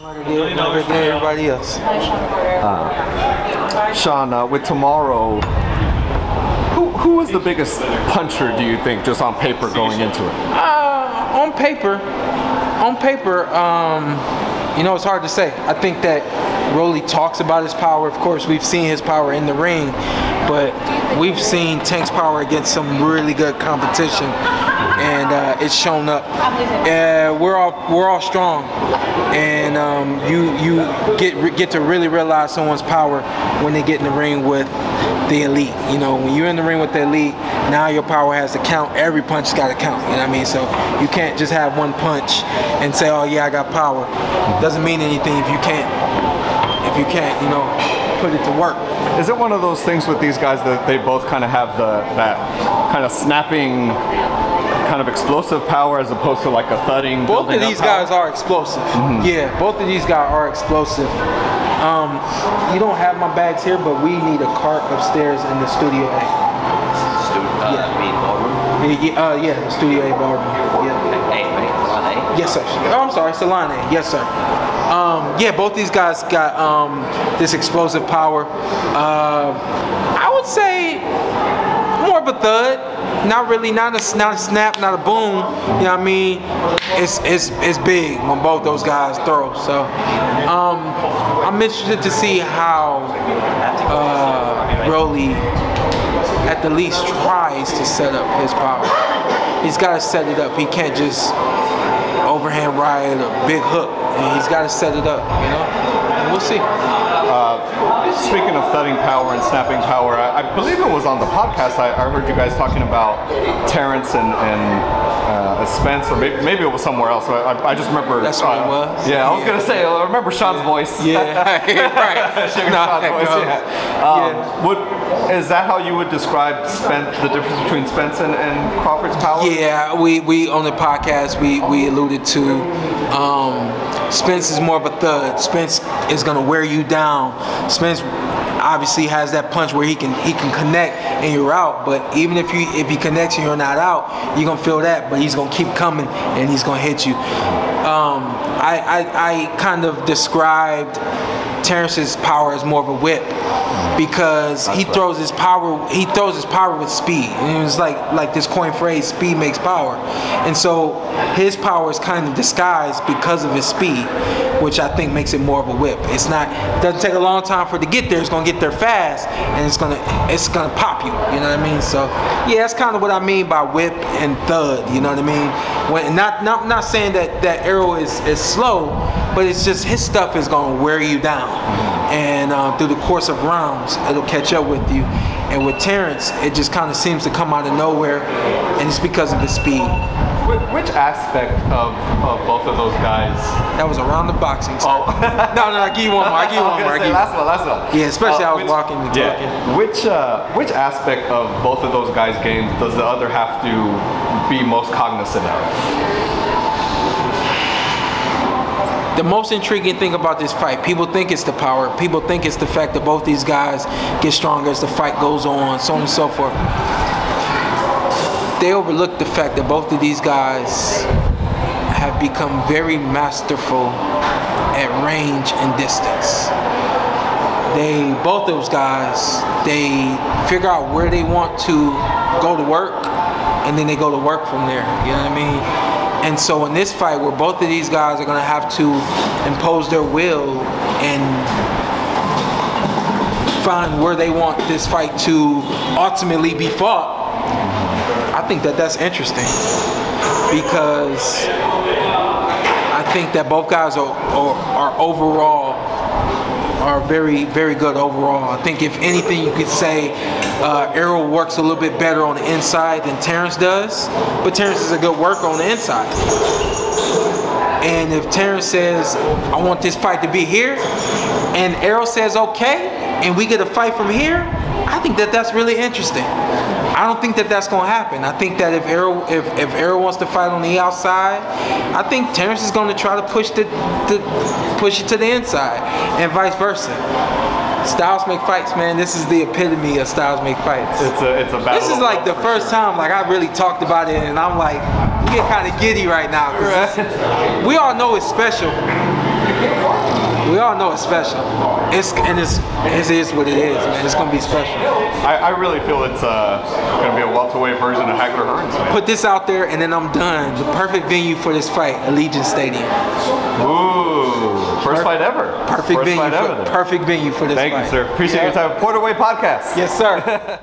Like everybody else. Sean, with tomorrow, who is the biggest puncher, do you think, just on paper going into it? On paper, you know, it's hard to say. I think that Rolly talks about his power. Of course, we've seen his power in the ring, but we've seen Tank's power against some really good competition, and it's shown up. We're all strong, and you get to really realize someone's power when they get in the ring with the elite. You know, when you're in the ring with the elite, now your power has to count. Every punch's got to count. You know what I mean? So you can't just have one punch and say, "Oh yeah, I got power." Doesn't mean anything if you can't, you know, put it to work. Is it one of those things with these guys that they both kind of have that kind of snapping, kind of explosive power as opposed to like a thudding? Both of these guys are explosive. Yeah, both of these guys are explosive. You don't have my bags here, but we need a cart upstairs in the Studio A. Yeah, the Studio A ballroom. Yeah. Yes, sir. Oh, I'm sorry, Salon A. Yes, sir. Yeah, both these guys got this explosive power. I would say more of a thud. Not really, not a snap, not a boom. You know what I mean? It's big when both those guys throw. So I'm interested to see how Rolly at the least tries to set up his power. He's got to set it up. He can't just overhand ride a big hook. And he's got to set it up, you know? And we'll see. Speaking of thudding power and snapping power, I believe it was on the podcast. I heard you guys talking about Terence and Spence, or maybe it was somewhere else. I just remember. That's what it was. Yeah, I was gonna say. I remember Sean's voice. Yeah, right. Sean's voice. Yeah. Is that how you would describe the difference between Spence and Crawford's power? Yeah, we on the podcast we alluded to. Spence is more of a thud. Spence is gonna wear you down. Spence obviously has that punch where he can connect and you're out. But even if he connects and you're not out, you're gonna feel that. But he's gonna keep coming and he's gonna hit you. I kind of described Terence's power as more of a whip, because he throws his power with speed. And it was like this coin phrase, speed makes power. And so his power is kind of disguised because of his speed, which I think makes it more of a whip. It doesn't take a long time for it to get there. It's gonna get there fast, and it's gonna pop you. You know what I mean? So yeah, that's kind of what I mean by whip and thud. You know what I mean? Not saying that Errol is slow, but it's just his stuff is gonna wear you down. And through the course of rounds, it'll catch up with you. And with Terence, it just kind of seems to come out of nowhere, and it's because of his speed. Which aspect of both of those guys? That was around the boxing. So. Oh. No, I give you one more. Last one. Yeah, especially I was walking and talking. Yeah. Which aspect of both of those guys' games does the other have to be most cognizant of? The most intriguing thing about this fight, people think it's the power. People think it's the fact that both these guys get stronger as the fight goes on, so on and so forth. They overlook the fact that both of these guys have become very masterful at range and distance. Both those guys, they figure out where they want to go to work, and then they go to work from there. You know what I mean? And so in this fight, where both of these guys are going to have to impose their will and find where they want this fight to ultimately be fought, I think that's interesting, because I think that both guys are overall very, very good overall. I think if anything you could say, Errol works a little bit better on the inside than Terence does, but Terence is a good worker on the inside. And if Terence says, I want this fight to be here, and Errol says okay, and we get a fight from here, I think that's really interesting. I don't think that's going to happen. I think that if Errol wants to fight on the outside, I think Terence is going to try to push it to the inside, and vice versa. Styles make fights, man. This is the epitome of styles make fights. It's a battle. This is like the first time like I really talked about it, and I'm like, you get kind of giddy right now. We all know it's special. We all know it's special. It is what it is, man. It's gonna be special. I really feel it's gonna be a welterweight version of Hagler Hearns, man. Put this out there, and then I'm done. The perfect venue for this fight, Allegiant Stadium. Ooh, first fight ever. Perfect venue for this fight. Thank you, sir. Appreciate your time. Porterweight Podcast. Yes, sir.